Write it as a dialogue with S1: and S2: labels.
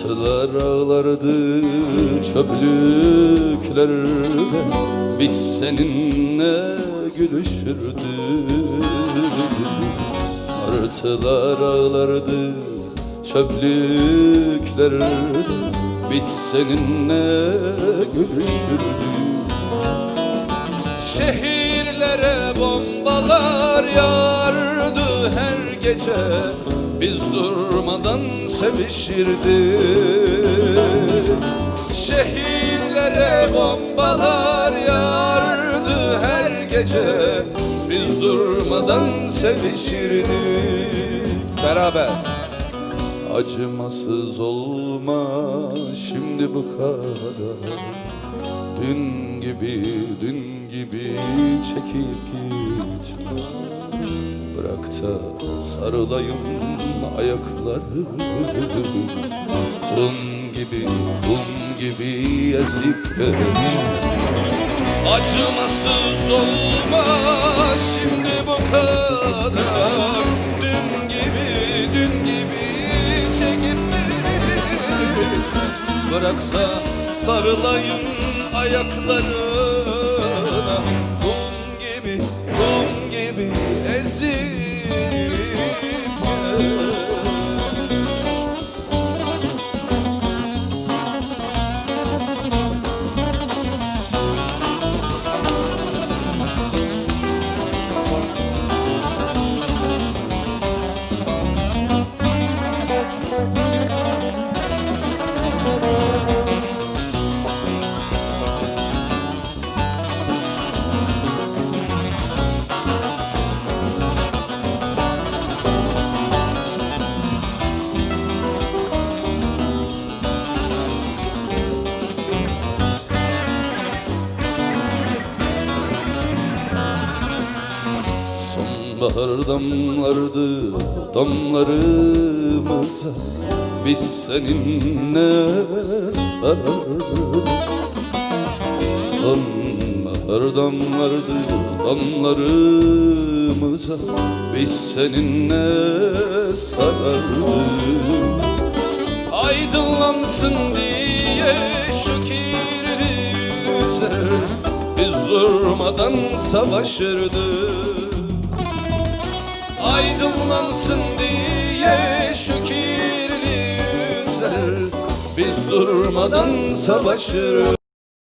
S1: Martılar ağlardı çöplüklerde, biz seninle gülüşürdük. Martılar ağlardı çöplüklerde, biz seninle gülüşürdük. Şehirlere bombalar yağardı her gece, biz durmadan sevişirdik. Şehirlere bombalar yağardı her gece, biz durmadan sevişirdik. Beraber. Acımasız olma şimdi bu kadar, dün gibi çekip gitme. Bırak da sarılayım ayakları, kum gibi ezip geçme. Acımasız olma şimdi bu kadar, dün gibi çekip gitme. Bırak da sarılayım ayaklarına, kum gibi ezip. Bahar damlardı damlarımıza, biz seninle sarardık. Sonbahar damlardı damlarımıza, biz seninle sarardık. Aydınlansın diye şu kirli yüzler, biz durmadan savaşırdık. Aydınlansın diye şu kirli yüzler, biz durmadan savaşırız.